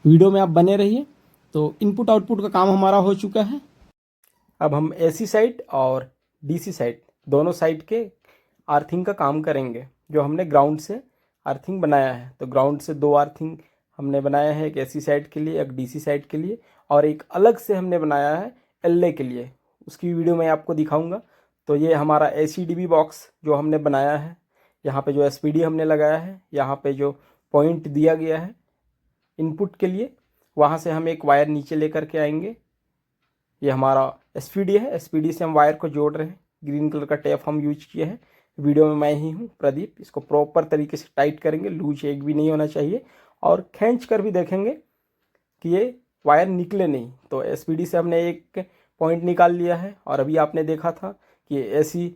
वीडियो में आप बने रहिए। तो इनपुट आउटपुट का काम हमारा हो चुका है। अब हम एसी साइड और डीसी साइड दोनों साइड के अर्थिंग का काम करेंगे। जो हमने ग्राउंड से अर्थिंग बनाया है, तो ग्राउंड से 2 अर्थिंग हमने बनाया है, एक एसी साइड के लिए, एक डीसी साइड के लिए, और एक अलग से हमने बनाया है एलए के लिए। उसकी वीडियो मैं आपको दिखाऊंगा। तो ये हमारा एसीडीबी बॉक्स जो हमने बनाया है, यहाँ पे जो एसपीडी हमने लगाया है, यहाँ पे जो पॉइंट दिया गया है इनपुट के लिए, वहाँ से हम एक वायर नीचे लेकर के आएंगे। ये हमारा एसपीडी है, एसपीडी से हम वायर को जोड़ रहे हैं। ग्रीन कलर का टेप हम यूज किए हैं। वीडियो में मैं ही हूँ, प्रदीप। इसको प्रॉपर तरीके से टाइट करेंगे, लूज एक भी नहीं होना चाहिए, और खींच कर भी देखेंगे कि ये वायर निकले नहीं। तो एसपीडी से हमने एक पॉइंट निकाल लिया है। और अभी आपने देखा था कि एसी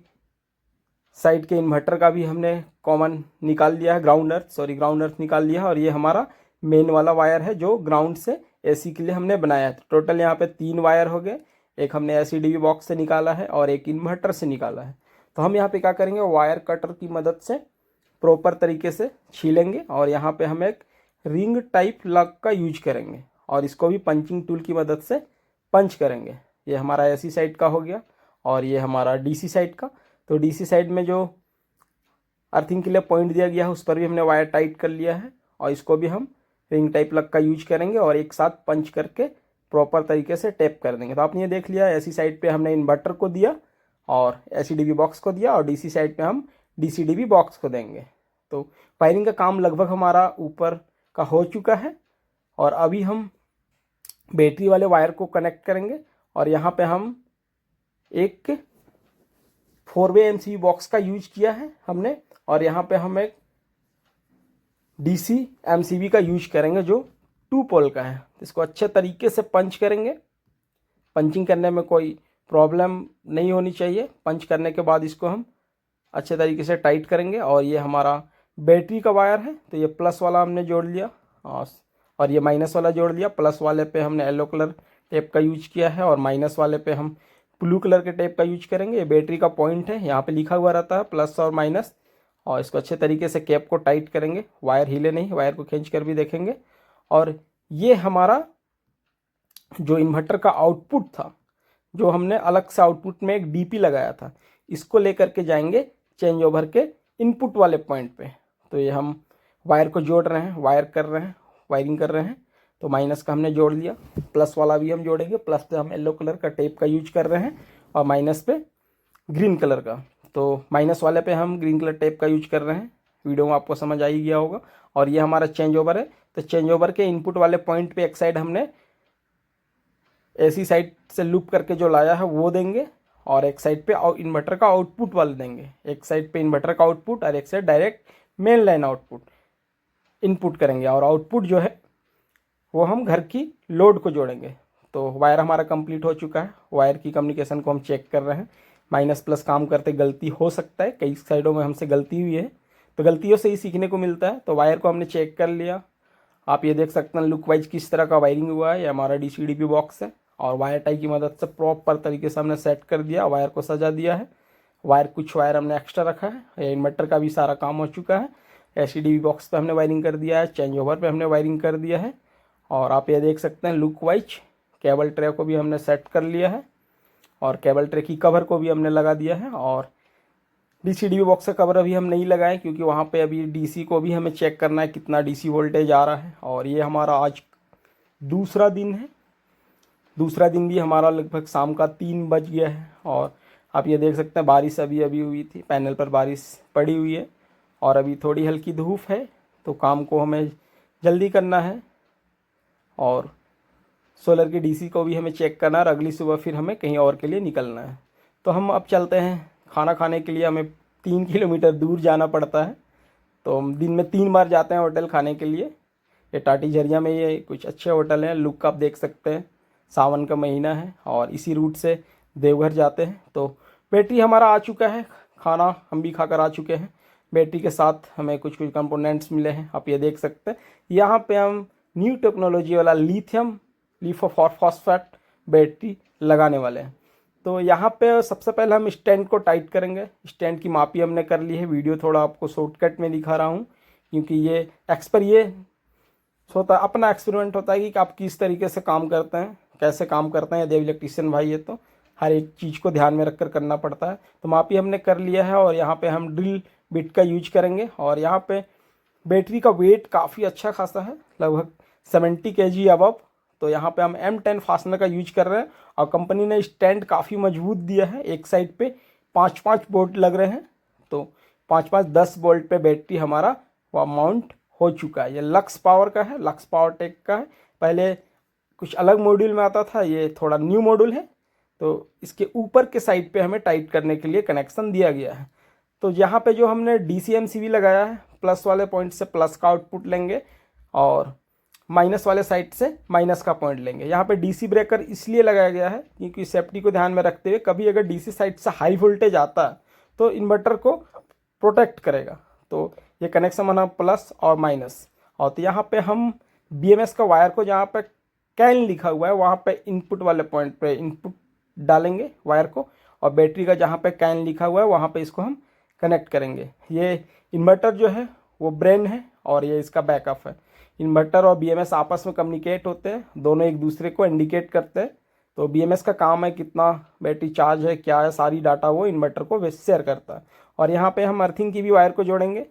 साइड के इन्वर्टर का भी हमने कॉमन निकाल लिया है, ग्राउंड अर्थ निकाल लिया है। और ये हमारा मेन वाला वायर है जो ग्राउंड से एसी के लिए हमने बनाया है। टोटल यहाँ पे 3 वायर हो गए। एक हमने एसीडीबी बॉक्स से निकाला है और एक इन्वर्टर से निकाला है। तो हम यहाँ पे क्या करेंगे, वायर कटर की मदद से प्रॉपर तरीके से छीलेंगे और यहाँ पे हम एक रिंग टाइप लग का यूज करेंगे और इसको भी पंचिंग टूल की मदद से पंच करेंगे। ये हमारा एसी साइड का हो गया और ये हमारा डीसी साइड का। तो डीसी साइड में जो अर्थिंग के लिए पॉइंट दिया गया है उस पर भी हमने वायर टाइट कर लिया है और इसको भी हम रिंग टाइप लग का यूज करेंगे और एक साथ पंच करके प्रॉपर तरीके से टेप कर देंगे। तो आपने ये देख लिया, एसी साइड पे हमने इन्वर्टर को दिया और एसीडीबी बॉक्स को दिया, और डीसी साइड पे हम डीसीडीबी बॉक्स को देंगे। तो वायरिंग का काम लगभग हमारा ऊपर का हो चुका है और अभी हम बैटरी वाले वायर को कनेक्ट करेंगे। और यहाँ पे हम एक 4-वे एमसीबी बॉक्स का यूज किया है हमने, और यहाँ पे हम एक डीसी एमसीबी का यूज करेंगे जो 2 पोल का है। इसको अच्छे तरीके से पंच करेंगे। पंचिंग करने में कोई प्रॉब्लम नहीं होनी चाहिए। पंच करने के बाद इसको हम अच्छे तरीके से टाइट करेंगे। और ये हमारा बैटरी का वायर है, तो ये प्लस वाला हमने जोड़ लिया और ये माइनस वाला जोड़ लिया। प्लस वाले पे हमने येलो कलर टेप का यूज किया है और माइनस वाले पे हम ब्लू कलर के टेप का यूज करेंगे। ये बैटरी का पॉइंट है, यहाँ पे लिखा हुआ रहता है प्लस और माइनस। और इसको अच्छे तरीके से कैप को टाइट करेंगे, वायर हिले नहीं, वायर को खींच कर भी देखेंगे। और ये हमारा जो इन्वर्टर का आउटपुट था, जो हमने अलग से आउटपुट में एक डीपी लगाया था, इसको लेकर के जाएंगे चेंज ओवर के इनपुट वाले पॉइंट पे। तो ये हम वायर को जोड़ रहे हैं, वायरिंग कर रहे हैं। तो माइनस का हमने जोड़ लिया, प्लस वाला भी हम जोड़ेंगे। प्लस पे हम येलो कलर का टेप का यूज कर रहे हैं और माइनस पे ग्रीन कलर का। तो माइनस वाले पे हम ग्रीन कलर टेप का यूज कर रहे हैं। वीडियो में आपको समझ आ ही गया होगा। और ये हमारा चेंज ओवर है। तो चेंज ओवर के इनपुट वाले पॉइंट पे एक साइड हमने एसी साइड से लूप करके जो लाया है वो देंगे और एक साइड पे इन्वर्टर का आउटपुट वाले देंगे। एक साइड पे इन्वर्टर का आउटपुट और एक side direct main line output input करेंगे। और आउटपुट जो है वो हम घर की लोड को जोड़ेंगे। तो वायर हमारा कंप्लीट हो चुका है। वायर की कम्युनिकेशन को हम चेक कर रहे हैं। माइनस प्लस काम करते गलती हो सकता है, कई साइडों में हमसे गलती हुई है, तो गलतियों से ही सीखने को मिलता है। तो वायर को हमने चेक कर लिया। आप ये देख सकते हैं लुक वाइज किस तरह का वायरिंग हुआ है। ये हमारा डीसीडीपी बॉक्स है और वायर टाई की मदद से प्रॉपर तरीके से हमने सेट कर दिया, वायर को सजा दिया है। कुछ वायर हमने एक्स्ट्रा रखा है। इन्वर्टर का भी सारा काम हो चुका है। एसीडीबी बॉक्स पे हमने वायरिंग कर दिया है, चेंज ओवर पे हमने वायरिंग कर दिया है। और आप ये देख सकते हैं लुक वाइज केबल ट्रे को भी हमने सेट कर लिया है और केबल ट्रे की कवर को भी हमने लगा दिया है। और डीसीडीबी बॉक्स का कवर अभी हम नहीं लगाए क्योंकि वहाँ पे अभी डीसी को भी हमें चेक करना है कितना डीसी वोल्टेज आ रहा है। और ये हमारा आज दूसरा दिन है। दूसरा दिन भी हमारा लगभग शाम का 3 बज गया है और आप ये देख सकते हैं बारिश अभी अभी हुई थी, पैनल पर बारिश पड़ी हुई है और अभी थोड़ी हल्की धूप है, तो काम को हमें जल्दी करना है और सोलर की डीसी को भी हमें चेक करना है और अगली सुबह फिर हमें कहीं और के लिए निकलना है। तो हम अब चलते हैं खाना खाने के लिए। हमें 3 किलोमीटर दूर जाना पड़ता है, तो हम दिन में 3 बार जाते हैं होटल खाने के लिए। ये टाटी झरिया में ये कुछ अच्छे होटल हैं, लुक आप देख सकते हैं। सावन का महीना है और इसी रूट से देवघर जाते हैं। तो बैटरी हमारा आ चुका है, खाना हम भी खाकर आ चुके हैं। बैटरी के साथ हमें कुछ कुछ कंपोनेंट्स मिले हैं, आप ये देख सकते हैं। यहाँ पे हम न्यू टेक्नोलॉजी वाला लिथियम लिथोफॉस्फेट बैटरी लगाने वाले हैं। तो यहाँ पे सबसे पहले हम स्टैंड को टाइट करेंगे। स्टैंड की मापी हमने कर ली है, वीडियो थोड़ा आपको शॉर्टकट में दिखा रहा हूँ क्योंकि ये होता है, अपना एक्सपेरिमेंट होता है कि आप किस तरीके से काम करते हैं, कैसे काम करते हैं। यदि इलेक्ट्रीशियन भाई है तो हर एक चीज़ को ध्यान में रखकर करना पड़ता है। तो मापी हमने कर लिया है और यहाँ पे हम ड्रिल बिट का यूज करेंगे। और यहाँ पे बैटरी का वेट काफ़ी अच्छा खासा है, लगभग 70 kg अबव। तो यहाँ पे हम M10 फास्टनर का यूज कर रहे हैं और कंपनी ने स्टैंड काफ़ी मजबूत दिया है। एक साइड पे 5-5 बोल्ट लग रहे हैं, तो 5-5 10 बोल्ट पे बैटरी हमारा वह माउंट हो चुका है। ये लक्स पावर का है, लक्स पावर टेक का है। पहले कुछ अलग मॉड्यूल में आता था, ये थोड़ा न्यू मॉड्यूल है। तो इसके ऊपर के साइड पे हमें टाइट करने के लिए कनेक्शन दिया गया है। तो यहाँ पे जो हमने DCMCB लगाया है, प्लस वाले पॉइंट से प्लस का आउटपुट लेंगे और माइनस वाले साइड से माइनस का पॉइंट लेंगे। यहाँ पे DC ब्रेकर इसलिए लगाया गया है क्योंकि सेफ्टी को ध्यान में रखते हुए कभी अगर DC साइड से हाई वोल्टेज आता है तो इन्वर्टर को प्रोटेक्ट करेगा। तो ये कनेक्शन बना प्लस और माइनस। और तो यहाँ पे हम BMS का वायर को, जहाँ पे कैन लिखा हुआ है वहाँ पे इनपुट वाले पॉइंट पे इनपुट डालेंगे वायर को, और बैटरी का जहाँ पे कैन लिखा हुआ है वहाँ पे इसको हम कनेक्ट करेंगे। ये इन्वर्टर जो है वो ब्रेन है और ये इसका बैकअप है। इन्वर्टर और BMS आपस में कम्युनिकेट होते हैं, दोनों एक दूसरे को इंडिकेट करते हैं। तो BMS का काम है कितना बैटरी चार्ज है, क्या है, सारी डाटा वो इन्वर्टर को शेयर करता है। और यहाँ पे हम अर्थिंग की भी वायर को जोड़ेंगे।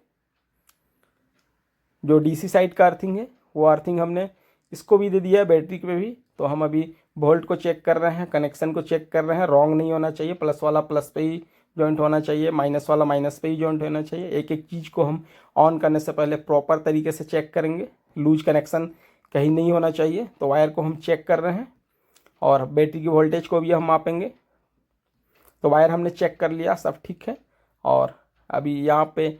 जो DC साइड का अर्थिंग है वो अर्थिंग हमने इसको भी दे दिया है, बैटरी पे भी। तो हम अभी वोल्ट को चेक कर रहे हैं, कनेक्शन को चेक कर रहे हैं। रॉन्ग नहीं होना चाहिए, प्लस वाला प्लस पे ही जॉइंट होना चाहिए, माइनस वाला माइनस पे ही जॉइंट होना चाहिए। एक एक चीज़ को हम ऑन करने से पहले प्रॉपर तरीके से चेक करेंगे, लूज कनेक्शन कहीं नहीं होना चाहिए। तो वायर को हम चेक कर रहे हैं और बैटरी की वोल्टेज को भी हम मापेंगे। तो वायर हमने चेक कर लिया, सब ठीक है। और अभी यहाँ पे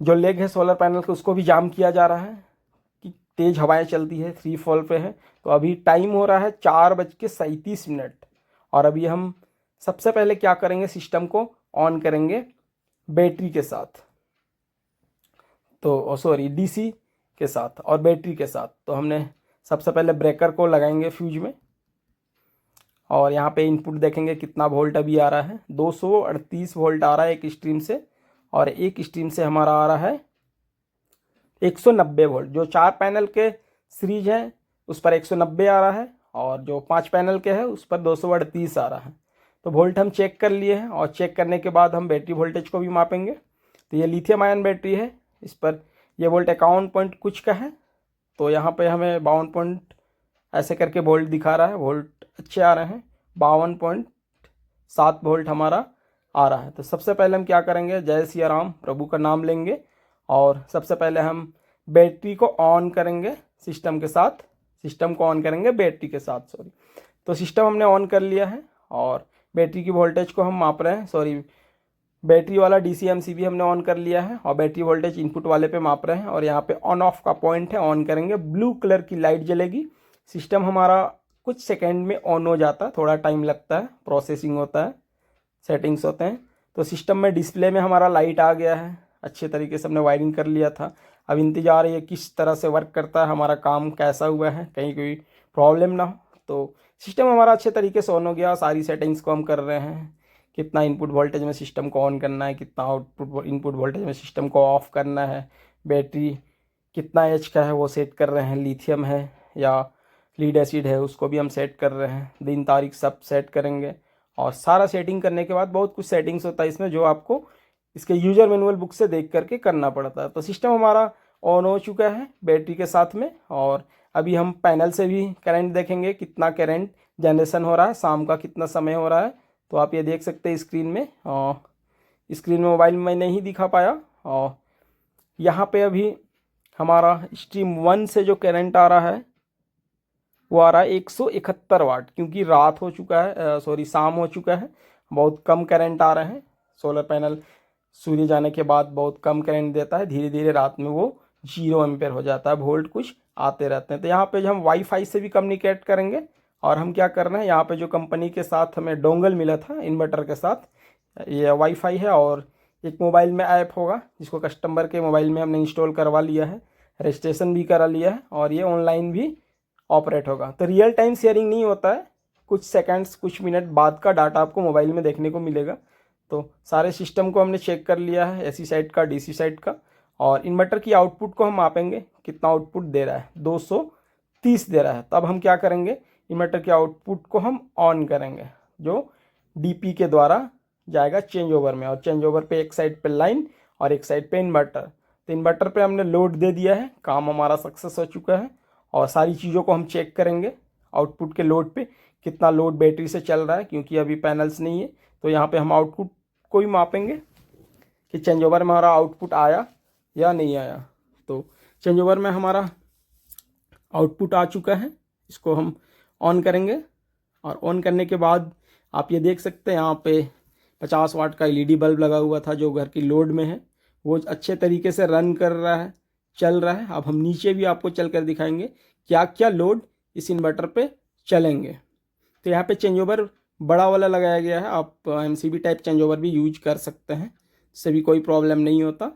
जो लेग है सोलर पैनल का उसको भी जाम किया जा रहा है कि तेज़ हवाएं चलती है, 3 फॉल पे है। तो अभी टाइम हो रहा है 4:37। और अभी हम सबसे पहले क्या करेंगे, सिस्टम को ऑन करेंगे बैटरी के साथ, तो सॉरी DC के साथ और बैटरी के साथ। तो हमने सबसे पहले ब्रेकर को लगाएंगे फ्यूज में और यहाँ पे इनपुट देखेंगे कितना वोल्ट अभी आ रहा है। 238 वोल्ट आ रहा है एक स्ट्रीम से, और एक स्ट्रीम से हमारा आ रहा है 190 वोल्ट। जो 4 पैनल के सीरीज है उस पर 190 आ रहा है और जो 5 पैनल के है उस पर 238 आ रहा है। तो वोल्ट हम चेक कर लिए हैं और चेक करने के बाद हम बैटरी वोल्टेज को भी मापेंगे। तो ये लिथियम आयन बैटरी है, इस पर ये वोल्ट 51 पॉइंट कुछ का है। तो यहाँ पे हमें 52 पॉइंट ऐसे करके वोल्ट दिखा रहा है, वोल्ट अच्छे आ रहे हैं। 52.7 वोल्ट हमारा आ रहा है। तो सबसे पहले हम क्या करेंगे, जय सिया राम, प्रभु का नाम लेंगे और सबसे पहले हम बैटरी को ऑन करेंगे सिस्टम के साथ, सिस्टम को ऑन करेंगे बैटरी के साथ, सॉरी। तो सिस्टम हमने ऑन कर लिया है और बैटरी की वोल्टेज को हम माप रहे हैं, सॉरी बैटरी वाला DCMCB हमने ऑन कर लिया है और बैटरी वोल्टेज इनपुट वाले पे माप रहे हैं। और यहाँ पे ऑन ऑफ का पॉइंट है, ऑन करेंगे, ब्लू कलर की लाइट जलेगी। सिस्टम हमारा कुछ सेकेंड में ऑन हो जाता है, थोड़ा टाइम लगता है, प्रोसेसिंग होता है, सेटिंग्स होते हैं। तो सिस्टम में डिस्प्ले में हमारा लाइट आ गया है, अच्छे तरीके से हमने वायरिंग कर लिया था। अब इंतज़ार है किस तरह से वर्क करता है, हमारा काम कैसा हुआ है, कहीं कोई प्रॉब्लम ना हो। तो सिस्टम हमारा अच्छे तरीके से ऑन हो गया, सारी सेटिंग्स को हम कर रहे हैं। कितना इनपुट वोल्टेज में सिस्टम को ऑन करना है, कितना आउटपुट इनपुट वोल्टेज में सिस्टम को ऑफ करना है, बैटरी कितना एच का है वो सेट कर रहे हैं, लिथियम है या लीड एसिड है उसको भी हम सेट कर रहे हैं, दिन तारीख सब सेट करेंगे। और सारा सेटिंग करने के बाद बहुत कुछ सेटिंग्स होता है इसमें जो आपको इसके यूजर मैनुअल बुक से देख करके करना पड़ता है। तो सिस्टम हमारा ऑन हो चुका है बैटरी के साथ में। और अभी हम पैनल से भी करंट देखेंगे, कितना करंट जनरेशन हो रहा है, शाम का कितना समय हो रहा है। तो आप ये देख सकते हैं स्क्रीन में, स्क्रीन में मोबाइल में मैं नहीं दिखा पाया। और यहाँ पे अभी हमारा स्ट्रीम 1 से जो करंट आ रहा है वो आ रहा है 171 वाट, क्योंकि रात हो चुका है, शाम हो चुका है, बहुत कम करंट आ रहे हैं। सोलर पैनल सूर्य जाने के बाद बहुत कम करंट देता है, धीरे धीरे रात में वो 0 एम्पेयर हो जाता है, वोल्ट कुछ आते रहते हैं। तो यहाँ पे जो हम वाईफाई से भी कम्युनिकेट करेंगे, और हम क्या कर रहे हैं, यहाँ पे जो कंपनी के साथ हमें डोंगल मिला था इन्वर्टर के साथ, ये वाईफाई है, और एक मोबाइल में ऐप होगा जिसको कस्टमर के मोबाइल में हमने इंस्टॉल करवा लिया है, रजिस्ट्रेशन भी करा लिया है, और ये ऑनलाइन भी ऑपरेट होगा। तो रियल टाइम शेयरिंग नहीं होता है, कुछ सेकंड्स कुछ मिनट बाद का डाटा आपको मोबाइल में देखने को मिलेगा। तो सारे सिस्टम को हमने चेक कर लिया है, एसी साइड का, डीसी साइड का, और इन्वर्टर की आउटपुट को हम मापेंगे कितना आउटपुट दे रहा है, 230 दे रहा है। तब हम क्या करेंगे, इन्वर्टर के आउटपुट को हम ऑन करेंगे, जो डीपी के द्वारा जाएगा चेंज ओवर में, और चेंज ओवर पे एक साइड पे लाइन और एक साइड पे इन्वर्टर। तो इन्वर्टर पे हमने लोड दे दिया है, काम हमारा सक्सेस हो चुका है। और सारी चीज़ों को हम चेक करेंगे, आउटपुट के लोड पे कितना लोड बैटरी से चल रहा है, क्योंकि अभी पैनल्स नहीं है। तो यहाँ पे हम आउटपुट को भी मापेंगे कि चेंज ओवर में हमारा आउटपुट आया या नहीं आया। तो चेंज ओवर में हमारा आउटपुट आ चुका है, इसको हम ऑन करेंगे, और ऑन करने के बाद आप ये देख सकते हैं यहाँ पे 50 वाट का एलईडी बल्ब लगा हुआ था जो घर की लोड में है, वो अच्छे तरीके से रन कर रहा है, चल रहा है। अब हम नीचे भी आपको चल कर दिखाएंगे क्या क्या लोड इस इन्वर्टर पे चलेंगे। तो यहाँ पे चेंज ओवर बड़ा वाला लगाया गया है, आप एमसीबी टाइप चेंज ओवर भी यूज कर सकते हैं, इससे भी कोई प्रॉब्लम नहीं होता।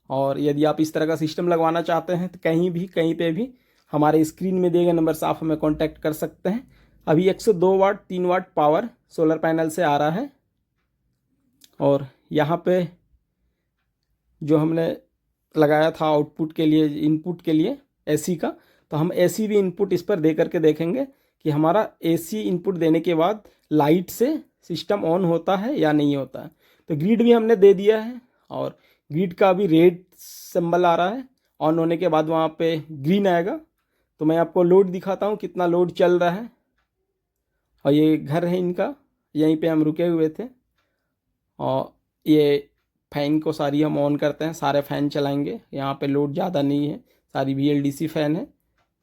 और यदि आप इस तरह का सिस्टम लगवाना चाहते हैं तो कहीं पे भी हमारे स्क्रीन में दिए गए नंबर से आप हमें कॉन्टैक्ट कर सकते हैं। अभी 102 वाट 3 वाट पावर सोलर पैनल से आ रहा है, और यहाँ पे जो हमने लगाया था आउटपुट के लिए, इनपुट के लिए एसी का, तो हम एसी भी इनपुट इस पर दे करके देखेंगे कि हमारा एसी इनपुट देने के बाद लाइट से सिस्टम ऑन होता है या नहीं होता है। तो ग्रिड भी हमने दे दिया है, और ग्रिड का भी रेड सिंबल आ रहा है, ऑन होने के बाद वहाँ पे ग्रीन आएगा। तो मैं आपको लोड दिखाता हूँ कितना लोड चल रहा है। और ये घर है इनका, यहीं पे हम रुके हुए थे, और ये फ़ैन को सारी हम ऑन करते हैं, सारे फ़ैन चलाएंगे, यहाँ पे लोड ज़्यादा नहीं है, सारी VLDC फ़ैन है,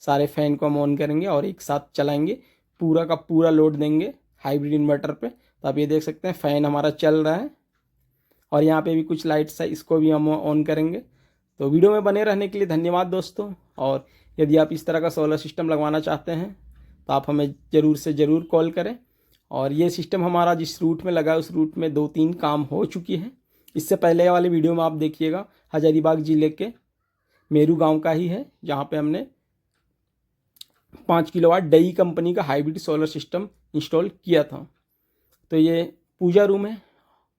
सारे फ़ैन को हम ऑन करेंगे और एक साथ चलाएंगे, पूरा का पूरा लोड देंगे हाइब्रिड इन्वर्टर पे। तो आप ये देख सकते हैं फ़ैन हमारा चल रहा है, और यहाँ पे भी कुछ लाइट्स है, इसको भी हम ऑन करेंगे। तो वीडियो में बने रहने के लिए धन्यवाद दोस्तों। और यदि आप इस तरह का सोलर सिस्टम लगवाना चाहते हैं तो आप हमें ज़रूर से ज़रूर कॉल करें। और ये सिस्टम हमारा जिस रूट में लगा है उस रूट में 2-3 काम हो चुकी है। इससे पहले वाले वीडियो में आप देखिएगा, हजारीबाग ज़िले के मेरू गांव का ही है, जहां पे हमने 5 किलोवाट डई कंपनी का हाइब्रिड सोलर सिस्टम इंस्टॉल किया था। तो ये पूजा रूम है,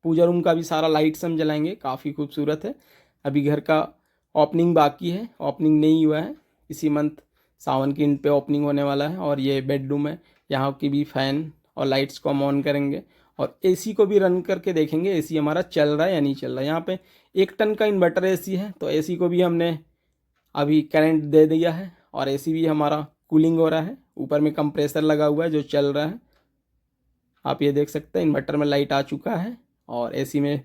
पूजा रूम का भी सारा लाइट्स हम जलाएंगे, काफ़ी खूबसूरत है। अभी घर का ओपनिंग बाकी है, ओपनिंग नहीं हुआ है, इसी मंथ सावन की इन पे ओपनिंग होने वाला है। और ये बेडरूम है, यहाँ की भी फ़ैन और लाइट्स को हम ऑन करेंगे, और एसी को भी रन करके देखेंगे एसी हमारा चल रहा है या नहीं चल रहा है। यहाँ पे 1 टन का इन्वर्टर एसी है, तो एसी को भी हमने अभी करंट दे दिया है, और एसी भी हमारा कूलिंग हो रहा है, ऊपर में कंप्रेसर लगा हुआ है जो चल रहा है। आप ये देख सकते हैं इन्वर्टर में लाइट आ चुका है, और एसी में,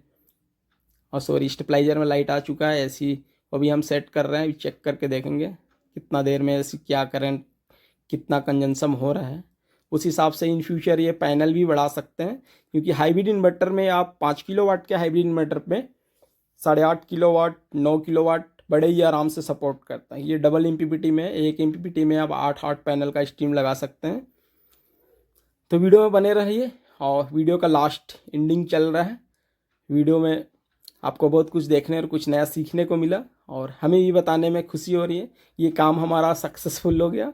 और सॉरी स्टेबलाइजर में लाइट आ चुका है। एसी को भी हम सेट कर रहे हैं, चेक करके देखेंगे कितना देर में एसी क्या करंट, कितना कंजम्पशन हो रहा है। उस हिसाब से इन फ्यूचर ये पैनल भी बढ़ा सकते हैं, क्योंकि हाइब्रिड इन्वर्टर में आप 5 किलोवाट के हाइब्रिड इन्वर्टर पे 8.5 किलोवाट 9 किलोवाट बड़े ही आराम से सपोर्ट करता है। ये डबल MPPT में, एक MPPT में आप 8 पैनल का स्ट्रीम लगा सकते हैं। तो वीडियो में बने रहिए, और वीडियो का लास्ट एंडिंग चल रहा है। वीडियो में आपको बहुत कुछ देखने और कुछ नया सीखने को मिला, और हमें ये बताने में खुशी हो रही है ये काम हमारा सक्सेसफुल हो गया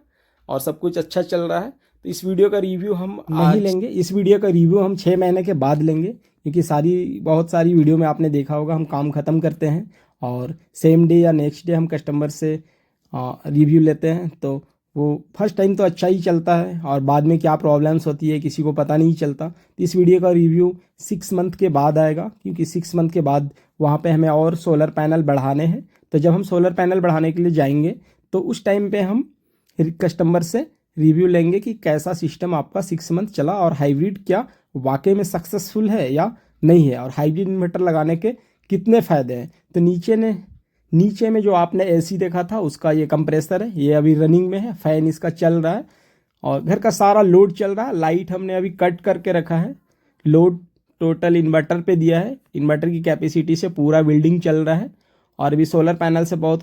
और सब कुछ अच्छा चल रहा है। तो इस वीडियो का रिव्यू हम नहीं लेंगे, इस वीडियो का रिव्यू हम 6 महीने के बाद लेंगे, क्योंकि बहुत सारी वीडियो में आपने देखा होगा हम काम ख़त्म करते हैं और सेम डे या नेक्स्ट डे हम कस्टमर से रिव्यू लेते हैं। तो वो फर्स्ट टाइम तो अच्छा ही चलता है, और बाद में क्या प्रॉब्लम्स होती है किसी को पता नहीं चलता। तो इस वीडियो का रिव्यू 6 मंथ के बाद आएगा, क्योंकि 6 मंथ के बाद वहाँ पे हमें और सोलर पैनल बढ़ाने हैं। तो जब हम सोलर पैनल बढ़ाने के लिए जाएंगे तो उस टाइम पे हम कस्टमर से रिव्यू लेंगे कि कैसा सिस्टम आपका 6 मंथ चला और हाइब्रिड क्या वाकई में सक्सेसफुल है या नहीं है और हाइब्रिड इन्वर्टर लगाने के कितने फ़ायदे हैं। तो नीचे में जो आपने एसी देखा था उसका ये कंप्रेसर है, ये अभी रनिंग में है, फ़ैन इसका चल रहा है और घर का सारा लोड चल रहा है। लाइट हमने अभी कट करके रखा है, लोड टोटल इन्वर्टर पे दिया है, इन्वर्टर की कैपेसिटी से पूरा बिल्डिंग चल रहा है और अभी सोलर पैनल से बहुत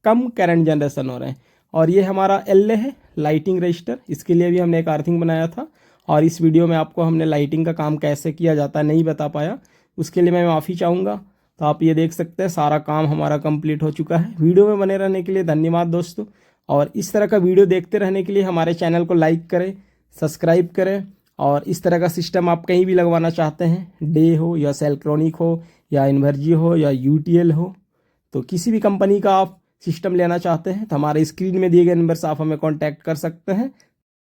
कम करंट जनरेशन हो रहे हैं। और ये हमारा एलए है, लाइटिंग रजिस्टर, इसके लिए भी हमने एक अर्थिंग बनाया था और इस वीडियो में आपको हमने लाइटिंग का काम कैसे किया जाता है नहीं बता पाया, उसके लिए मैं माफ़ी चाहूँगा। तो आप ये देख सकते हैं सारा काम हमारा कंप्लीट हो चुका है। वीडियो में बने रहने के लिए धन्यवाद दोस्तों, और इस तरह का वीडियो देखते रहने के लिए हमारे चैनल को लाइक करें, सब्सक्राइब करें। और इस तरह का सिस्टम आप कहीं भी लगवाना चाहते हैं, डे हो या सेल्ट्रॉनिक हो या इन्वर्जी हो या यूटीएल हो, तो किसी भी कंपनी का आप सिस्टम लेना चाहते हैं तो हमारे स्क्रीन में दिए गए नंबर से आप हमें कॉन्टैक्ट कर सकते हैं।